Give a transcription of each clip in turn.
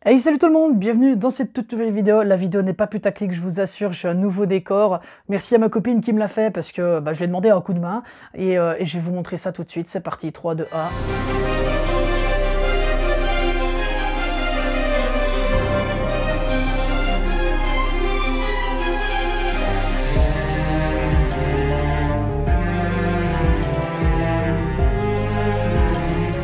Hey, salut tout le monde, bienvenue dans cette toute nouvelle vidéo. La vidéo n'est pas putaclic, je vous assure, j'ai un nouveau décor. Merci à ma copine qui me l'a fait parce que je lui ai demandé un coup de main et je vais vous montrer ça tout de suite. C'est parti, 3, 2, 1.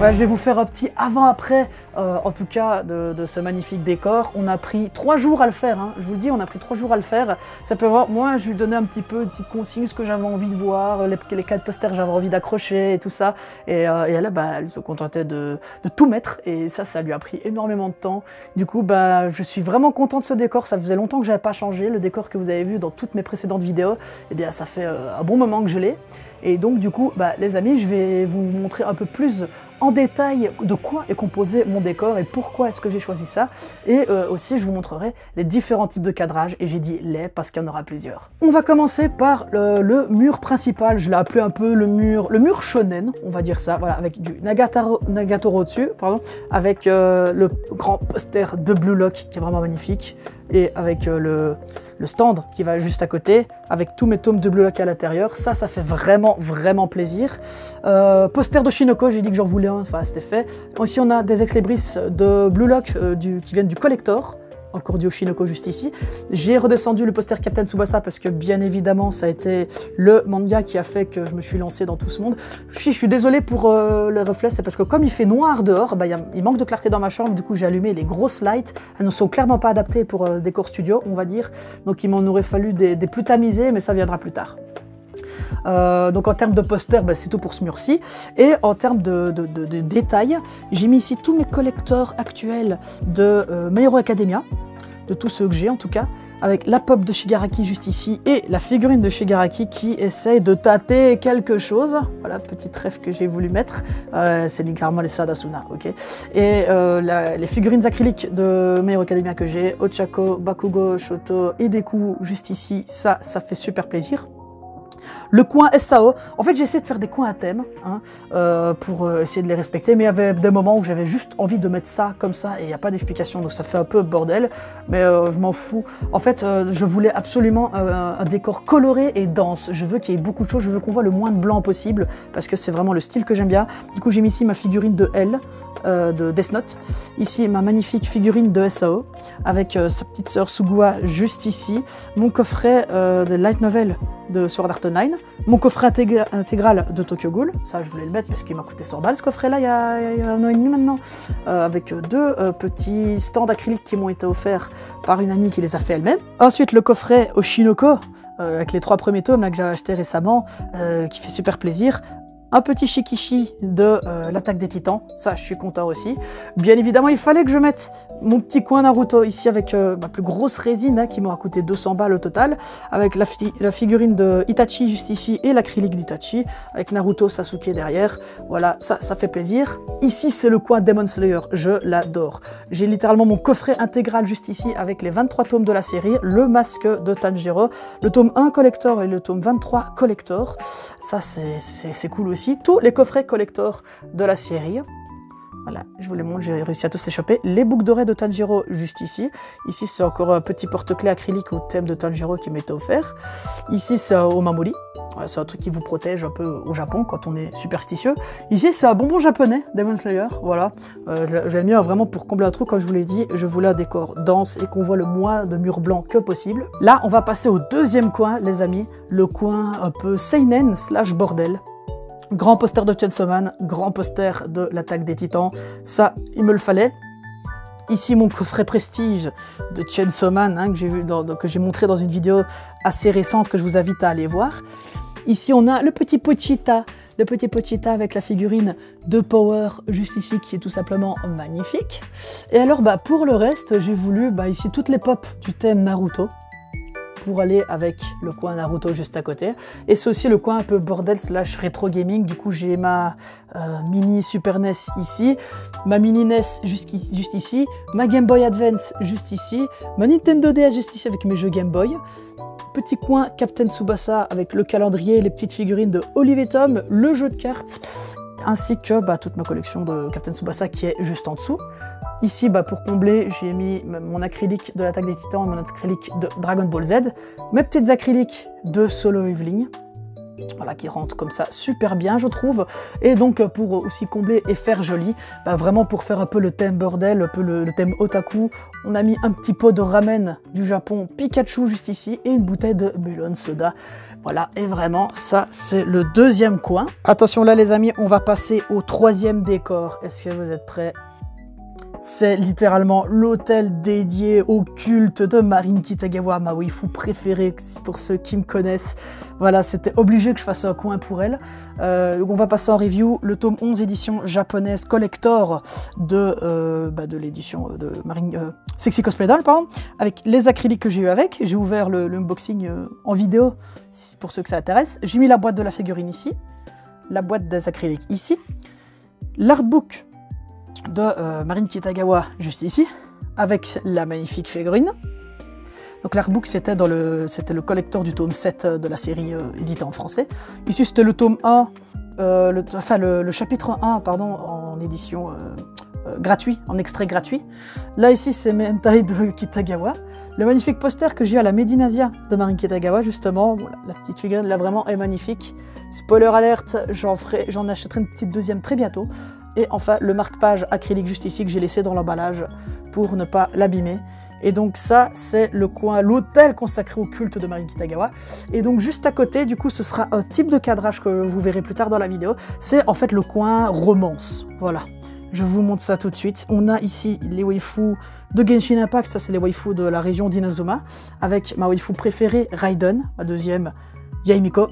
Ouais, je vais vous faire un petit avant-après, en tout cas, de ce magnifique décor. On a pris 3 jours à le faire, hein. Je vous le dis, on a pris 3 jours à le faire. Ça peut voir, moi, je lui donnais un petit peu une petite consigne, ce que j'avais envie de voir, les 4 posters j'avais envie d'accrocher et tout ça. Et elle, elle se contentait de tout mettre, et ça lui a pris énormément de temps. Du coup, je suis vraiment content de ce décor. Ça faisait longtemps que j'avais pas changé. Le décor que vous avez vu dans toutes mes précédentes vidéos, eh bien, ça fait un bon moment que je l'ai. Et donc, du coup, les amis, je vais vous montrer un peu plus en détail de quoi est composé mon décor et pourquoi est-ce que j'ai choisi ça. Et aussi, je vous montrerai les différents types de cadrage. Et j'ai dit les parce qu'il y en aura plusieurs. On va commencer par le mur principal. Je l'ai appelé un peu le mur shonen, on va dire ça. Voilà, avec du Nagatoro dessus, pardon, avec le grand poster de Blue Lock qui est vraiment magnifique. Et avec le stand qui va juste à côté, avec tous mes tomes de Blue Lock à l'intérieur. Ça fait vraiment plaisir. Poster de Shinoko, j'ai dit que j'en voulais un, enfin c'était fait. Aussi on a des ex-libris de Blue Lock qui viennent du collector. Encore du Shinoko juste ici. J'ai redescendu le poster Captain Tsubasa parce que bien évidemment ça a été le manga qui a fait que je me suis lancé dans tout ce monde. Je suis désolé pour le reflet, c'est parce que comme il fait noir dehors, il manque de clarté dans ma chambre, du coup j'ai allumé les grosses lights. Elles ne sont clairement pas adaptées pour décor studio, on va dire. Donc il m'en aurait fallu des plus tamisés, mais ça viendra plus tard. Donc en termes de poster, c'est tout pour ce mur-ci. Et en termes de détails, j'ai mis ici tous mes collecteurs actuels de My Hero Academia, de tous ceux que j'ai en tout cas, avec la pop de Shigaraki juste ici et la figurine de Shigaraki qui essaye de tâter quelque chose. Voilà, petite rêve que j'ai voulu mettre. C'est littéralement les Sadasuna, ok. Et les figurines acryliques de My Hero Academia que j'ai, Ochako, Bakugo, Shoto et Deku juste ici, ça fait super plaisir. Le coin SAO, en fait j'ai essayé de faire des coins à thème pour essayer de les respecter, mais il y avait des moments où j'avais juste envie de mettre ça comme ça et il n'y a pas d'explication, donc ça fait un peu bordel, mais je m'en fous. En fait je voulais absolument un décor coloré et dense, je veux qu'il y ait beaucoup de choses, je veux qu'on voit le moins de blanc possible, parce que c'est vraiment le style que j'aime bien. Du coup j'ai mis ici ma figurine de L, de Death Note, ici ma magnifique figurine de SAO, avec sa petite sœur Sugua juste ici, mon coffret de Light Novel de Sword Art Online, mon coffret intégral de Tokyo Ghoul, ça je voulais le mettre parce qu'il m'a coûté 100 balles ce coffret là il y a 1 an et demi maintenant, avec 2 petits stands acryliques qui m'ont été offerts par une amie qui les a fait elle-même. Ensuite le coffret Oshinoko, avec les 3 premiers tomes là, que j'ai acheté récemment, qui fait super plaisir. Un petit shikishi de l'attaque des titans, ça je suis content aussi. Bien évidemment il fallait que je mette mon petit coin Naruto ici avec ma plus grosse résine qui m'aura coûté 200 balles au total, avec la figurine de Itachi juste ici et l'acrylique d'Itachi, avec Naruto Sasuke derrière. Voilà, ça fait plaisir. Ici c'est le coin Demon Slayer, je l'adore. J'ai littéralement mon coffret intégral juste ici avec les 23 tomes de la série, le masque de Tanjiro, le tome 1 collector et le tome 23 collector. Ça c'est cool aussi. Tous les coffrets collector de la série. Voilà, je vous les montre, j'ai réussi à tous les choper. Les boucles dorées de Tanjiro juste ici. Ici, c'est encore un petit porte-clés acrylique au thème de Tanjiro qui m'était offert. Ici, c'est un Omamori. Voilà, c'est un truc qui vous protège un peu au Japon quand on est superstitieux. Ici, c'est un bonbon japonais, Demon Slayer. Voilà, j'ai mis vraiment pour combler un truc, comme je vous l'ai dit. Je voulais un décor dense et qu'on voit le moins de murs blancs que possible. Là, on va passer au deuxième coin, les amis. Le coin un peu seinen / bordel. Grand poster de Chainsaw Man, grand poster de l'attaque des titans, ça il me le fallait. Ici mon coffret prestige de Chainsaw Man que j'ai montré dans une vidéo assez récente que je vous invite à aller voir. Ici on a le petit Pochita avec la figurine de Power juste ici qui est tout simplement magnifique. Et alors pour le reste j'ai voulu ici toutes les pop du thème Naruto, pour aller avec le coin Naruto juste à côté. Et c'est aussi le coin un peu bordel / rétro gaming. Du coup, j'ai ma mini Super NES ici, ma mini NES juste ici, ma Game Boy Advance juste ici, ma Nintendo DS juste ici avec mes jeux Game Boy. Petit coin Captain Tsubasa avec le calendrier, les petites figurines de Olive et Tom, le jeu de cartes, ainsi que toute ma collection de Captain Tsubasa qui est juste en dessous. Ici, pour combler, j'ai mis mon acrylique de l'Attaque des Titans et mon acrylique de Dragon Ball Z. Mes petites acryliques de Solo Leveling. Voilà, qui rentrent comme ça super bien, je trouve. Et donc, pour aussi combler et faire joli, vraiment pour faire un peu le thème bordel, un peu le thème otaku, on a mis un petit pot de ramen du Japon Pikachu juste ici et une bouteille de melon soda. Voilà, et vraiment, ça, c'est le deuxième coin. Attention là, les amis, on va passer au troisième décor. Est-ce que vous êtes prêts? C'est littéralement l'hôtel dédié au culte de Marine Kitagawa, ma waifu préférée pour ceux qui me connaissent. Voilà, c'était obligé que je fasse un coin pour elle. Donc on va passer en review le tome 11 édition japonaise collector de l'édition de Marine Sexy Cosplay Doll, pardon, avec les acryliques que j'ai eu avec. J'ai ouvert le unboxing en vidéo pour ceux que ça intéresse. J'ai mis la boîte de la figurine ici, la boîte des acryliques ici, l'artbook de Marine Kitagawa juste ici, avec la magnifique figurine. Donc l'artbook c'était le collector du tome 7 de la série édité en français. Ici c'était le tome 1, le chapitre 1 pardon, en édition gratuit, en extrait gratuit. Là ici c'est mes hentai de Kitagawa. Le magnifique poster que j'ai eu à la Made in Asia de Marine Kitagawa justement, voilà, la petite figurine là vraiment est magnifique. Spoiler alerte, j'en achèterai une petite deuxième très bientôt. Et enfin, le marque-page acrylique juste ici que j'ai laissé dans l'emballage pour ne pas l'abîmer. Et donc ça, c'est le coin, l'hôtel consacré au culte de Marine Kitagawa. Et donc juste à côté, du coup, ce sera un type de cadrage que vous verrez plus tard dans la vidéo. C'est en fait le coin romance. Voilà, je vous montre ça tout de suite. On a ici les waifus de Genshin Impact, ça c'est les waifus de la région d'Inazuma, avec ma waifu préférée, Raiden, ma deuxième, Yaemiko.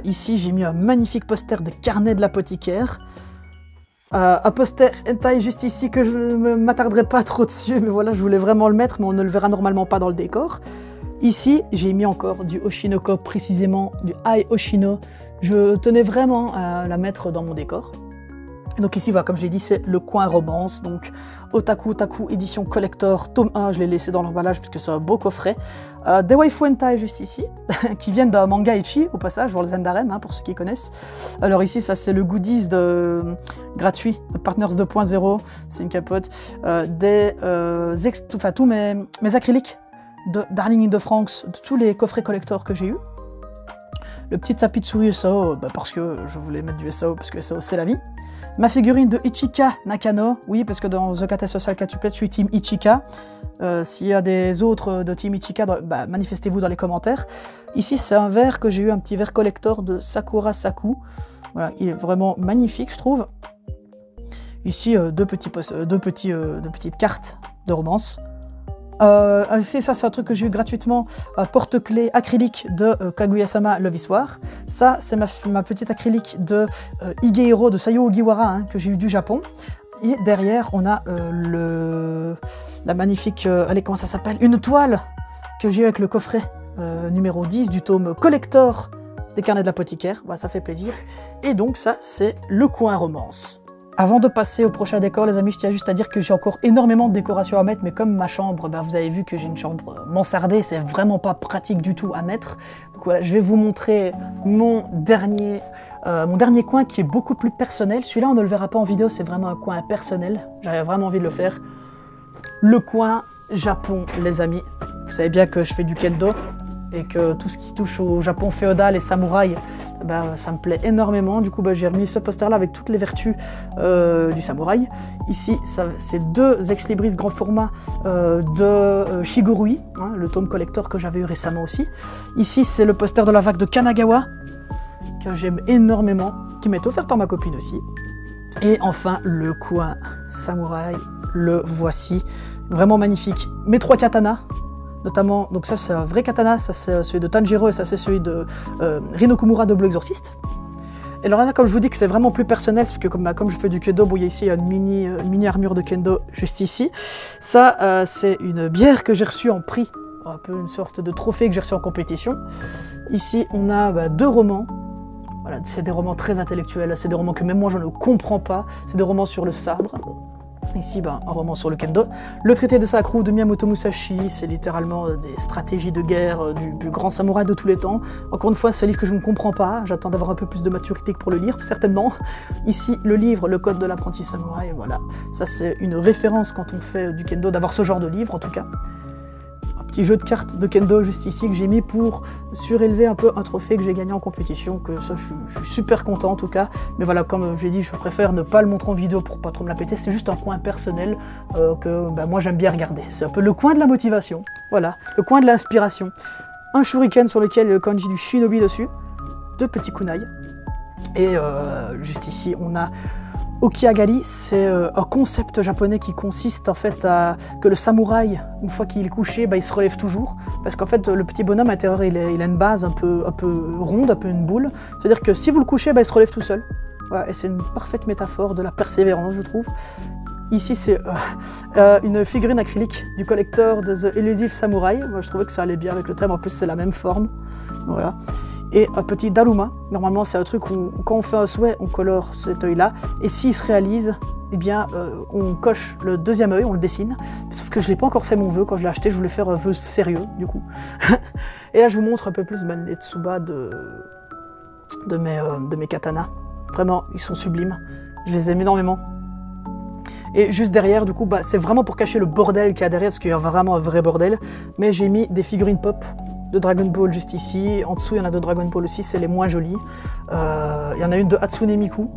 Ici, j'ai mis un magnifique poster des carnets de l'apothicaire. Un poster hentai juste ici que je ne m'attarderai pas trop dessus, mais voilà, je voulais vraiment le mettre, mais on ne le verra normalement pas dans le décor. Ici, j'ai mis encore du Oshinoko, précisément du Ai Oshino. Je tenais vraiment à la mettre dans mon décor. Donc ici, voilà, comme je l'ai dit, c'est le coin romance, donc Otaku édition collector, tome 1, je l'ai laissé dans l'emballage puisque c'est un beau coffret. Des waifu hentai juste ici, qui viennent d'un manga ecchi, au passage, voir le Zendarem, hein, pour ceux qui connaissent. Alors ici, ça c'est le goodies gratuit de Partners 2.0, c'est une capote. Tous mes acryliques de Darling in the Franxx, de tous les coffrets collector que j'ai eu. Le petit Sapitsuri SAO, parce que je voulais mettre du SAO, parce que SAO c'est la vie. Ma figurine de Ichika Nakano, oui, parce que dans The Kata Social Catuplet, je suis team Ichika. S'il y a des autres de team Ichika, manifestez-vous dans les commentaires. Ici, c'est un verre que j'ai eu, un petit verre collector de Sakura Saku. Voilà, il est vraiment magnifique, je trouve. Ici, deux petites cartes de romance. Ça c'est un truc que j'ai eu gratuitement, porte-clés acrylique de Kaguya-sama Love is War. Ça c'est ma petite acrylique de Higehiro de Sayo Ogiwara, hein, que j'ai eu du Japon. Et derrière on a la magnifique, allez comment ça s'appelle, une toile que j'ai eu avec le coffret numéro 10 du tome collector des carnets de l'apothicaire. Voilà, ça fait plaisir. Et donc ça c'est le coin romance. Avant de passer au prochain décor, les amis, je tiens juste à dire que j'ai encore énormément de décorations à mettre, mais comme ma chambre, vous avez vu que j'ai une chambre mansardée, c'est vraiment pas pratique du tout à mettre. Donc voilà, je vais vous montrer mon dernier coin qui est beaucoup plus personnel. Celui-là, on ne le verra pas en vidéo, c'est vraiment un coin personnel. J'avais vraiment envie de le faire. Le coin Japon, les amis. Vous savez bien que je fais du kendo et que tout ce qui touche au Japon féodal et samouraï, ça me plaît énormément. Du coup, j'ai remis ce poster-là avec toutes les vertus du samouraï. Ici, c'est deux ex-libris grand format de Shigurui, hein, le tome collector que j'avais eu récemment aussi. Ici, c'est le poster de la vague de Kanagawa, que j'aime énormément, qui m'est offert par ma copine aussi. Et enfin, le coin samouraï, le voici, vraiment magnifique. Mes trois katanas, notamment, donc ça c'est un vrai katana, ça c'est celui de Tanjiro et ça c'est celui de Rinokumura de Blue Exorcist. Et alors là, comme je vous dis que c'est vraiment plus personnel, parce que comme je fais du kendo, il y a ici une mini armure de kendo juste ici. Ça, c'est une bière que j'ai reçue en prix, un peu une sorte de trophée que j'ai reçu en compétition. Ici, on a deux romans. Voilà, c'est des romans très intellectuels, c'est des romans que même moi je ne comprends pas. C'est des romans sur le sabre. Ici, un roman sur le kendo. Le traité de Sakura de Miyamoto Musashi, c'est littéralement des stratégies de guerre du plus grand samouraï de tous les temps. Encore une fois, c'est un livre que je ne comprends pas, j'attends d'avoir un peu plus de maturité pour le lire, certainement. Ici, le livre, le code de l'apprenti samouraï, voilà. Ça, c'est une référence quand on fait du kendo, d'avoir ce genre de livre, en tout cas. Petit jeu de cartes de kendo juste ici que j'ai mis pour surélever un peu un trophée que j'ai gagné en compétition, que ça je suis super content en tout cas, mais voilà, comme j'ai dit, je préfère ne pas le montrer en vidéo pour pas trop me la péter, c'est juste un coin personnel que moi j'aime bien regarder, c'est un peu le coin de la motivation, voilà, le coin de l'inspiration. Un shuriken sur lequel il y a le kanji du shinobi dessus, 2 petits kunai, et juste ici on a Okiagari, c'est un concept japonais qui consiste en fait à que le samouraï, une fois qu'il est couché, il se relève toujours. Parce qu'en fait, le petit bonhomme à l'intérieur, il a une base un peu ronde, un peu une boule. C'est-à-dire que si vous le couchez, il se relève tout seul. Voilà, et c'est une parfaite métaphore de la persévérance, je trouve. Ici, c'est une figurine acrylique du collector de The Elusive Samurai. Moi, je trouvais que ça allait bien avec le thème. En plus, c'est la même forme. Voilà. Et un petit Daruma. Normalement, c'est un truc où, quand on fait un souhait, on colore cet œil-là. Et s'il se réalise, eh bien, on coche le deuxième œil, on le dessine. Sauf que je n'ai pas encore fait mon vœu. Quand je l'ai acheté, je voulais faire un vœu sérieux, du coup. Et là, je vous montre un peu plus les tsuba de mes katanas. Vraiment, ils sont sublimes. Je les aime énormément. Et juste derrière, du coup, c'est vraiment pour cacher le bordel qu'il y a derrière, parce qu'il y a vraiment un vrai bordel. Mais j'ai mis des figurines pop de Dragon Ball juste ici. En dessous, il y en a de Dragon Ball aussi, c'est les moins jolies. Il y en a une de Hatsune Miku.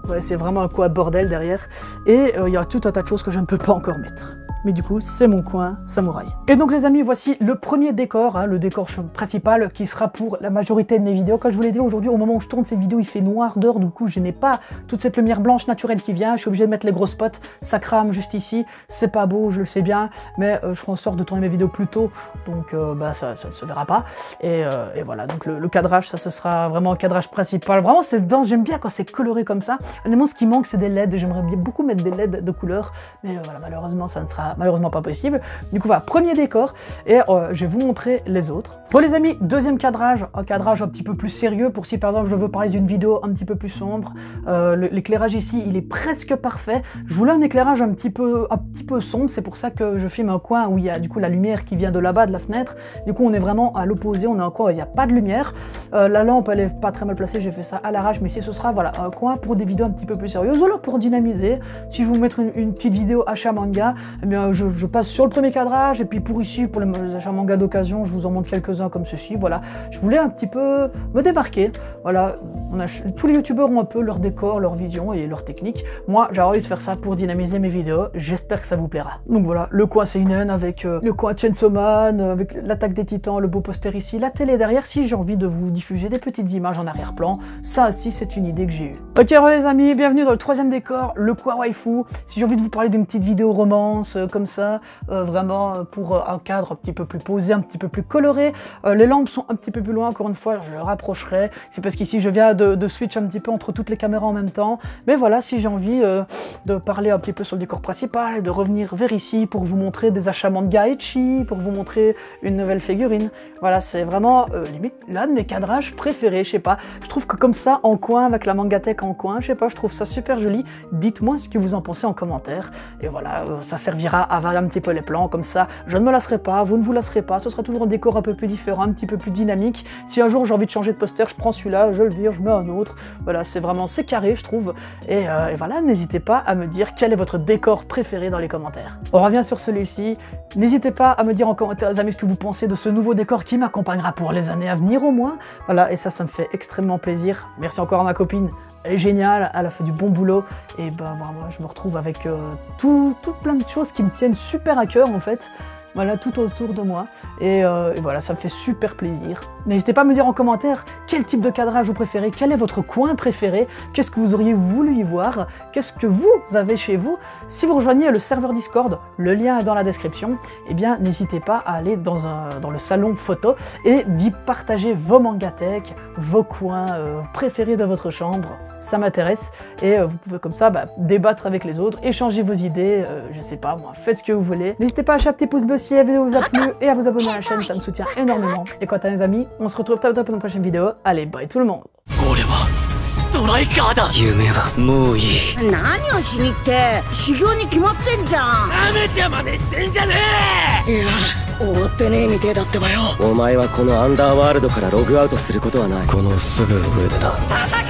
Ouais, c'est vraiment un coin bordel derrière. Et il y a tout un tas de choses que je ne peux pas encore mettre. Mais du coup, c'est mon coin samouraï. Et donc les amis, voici le premier décor, le décor principal qui sera pour la majorité de mes vidéos. Comme je vous l'ai dit aujourd'hui, au moment où je tourne cette vidéo, il fait noir dehors, du coup je n'ai pas toute cette lumière blanche naturelle qui vient, je suis obligé de mettre les gros spots, ça crame juste ici, c'est pas beau, je le sais bien, mais je ferai en sorte de tourner mes vidéos plus tôt, donc ça ne se verra pas. Et voilà, donc le cadrage, ça ce sera vraiment un cadrage principal. Vraiment, c'est dense, j'aime bien quand c'est coloré comme ça. Honnêtement, ce qui manque, c'est des LED, j'aimerais bien beaucoup mettre des LED de couleur, mais voilà, malheureusement, ça ne sera malheureusement pas possible. Du coup, voilà, premier décor, et je vais vous montrer les autres. Bon les amis, deuxième cadrage, un cadrage un petit peu plus sérieux, pour si par exemple je veux parler d'une vidéo un petit peu plus sombre. L'éclairage ici, il est presque parfait. Je voulais un éclairage un petit peu sombre, c'est pour ça que je filme un coin où il y a du coup la lumière qui vient de là-bas, de la fenêtre. Du coup, on est vraiment à l'opposé, on est un coin où il n'y a pas de lumière. La lampe, elle est pas très mal placée, j'ai fait ça à l'arrache, mais ici ce sera voilà, un coin pour des vidéos un petit peu plus sérieuses, ou alors pour dynamiser. Si je vous mettre une petite vidéo achat manga, eh bien je passe sur le premier cadrage, et puis pour ici, pour les achats manga d'occasion, je vous en montre quelques-uns comme ceci, voilà. Je voulais un petit peu me démarquer, voilà. Tous les youtubeurs ont un peu leur décor, leur vision et leur technique. Moi, j'ai envie de faire ça pour dynamiser mes vidéos, j'espère que ça vous plaira. Donc voilà, le coin seinen avec le coin Chainsaw Man, avec l'attaque des titans, le beau poster ici, la télé derrière, si j'ai envie de vous diffuser des petites images en arrière-plan, ça aussi c'est une idée que j'ai eue. Ok alors les amis, bienvenue dans le troisième décor, le coin waifu. Si j'ai envie de vous parler d'une petite vidéo romance, comme ça, vraiment pour un cadre un petit peu plus posé, un petit peu plus coloré. Les lampes sont un petit peu plus loin, encore une fois, je le rapprocherai. C'est parce qu'ici, je viens de switch un petit peu entre toutes les caméras en même temps. Mais voilà, si j'ai envie de parler un petit peu sur le décor principal et de revenir vers ici pour vous montrer des achats manga ecchi, pour vous montrer une nouvelle figurine. Voilà, c'est vraiment limite l'un de mes cadrages préférés, je sais pas. Je trouve que comme ça, en coin, avec la mangatech en coin, je sais pas, je trouve ça super joli. Dites-moi ce que vous en pensez en commentaire. Et voilà, ça servira à varier un petit peu les plans, comme ça, je ne me lasserai pas, vous ne vous lasserez pas, ce sera toujours un décor un peu plus différent, un petit peu plus dynamique. Si un jour j'ai envie de changer de poster, je prends celui-là, je le vire, je mets un autre. Voilà, c'est carré, je trouve. Et voilà, n'hésitez pas à me dire quel est votre décor préféré dans les commentaires. On revient sur celui-ci. N'hésitez pas à me dire en commentaire, les amis, ce que vous pensez de ce nouveau décor qui m'accompagnera pour les années à venir au moins. Voilà, et ça me fait extrêmement plaisir. Merci encore à ma copine. Elle est géniale, elle a fait du bon boulot, et moi je me retrouve avec tout plein de choses qui me tiennent super à cœur en fait. Voilà, tout autour de moi. Et voilà, ça me fait super plaisir. N'hésitez pas à me dire en commentaire quel type de cadrage vous préférez, quel est votre coin préféré, qu'est-ce que vous auriez voulu y voir, qu'est-ce que vous avez chez vous. Si vous rejoignez le serveur Discord, le lien est dans la description, eh bien n'hésitez pas à aller dans le salon photo et d'y partager vos mangatech, vos coins préférés de votre chambre. Ça m'intéresse et vous pouvez comme ça débattre avec les autres, échanger vos idées, je sais pas moi, faites ce que vous voulez. N'hésitez pas à lâcher un petit pouce bleu si la vidéo vous a plu et à vous abonner à la chaîne, ça me soutient énormément. Et quant à mes amis, on se retrouve très bientôt pour une prochaine vidéo. Allez, bye tout le monde. トライカーだ。夢はもういい。何をしにって修行に決まってんじゃん。なめて真似してんじゃねえ。いや終わってねえみてえだってばよ。お前はこのアンダーワールドからログアウトすることはない。このすぐ上でな。戦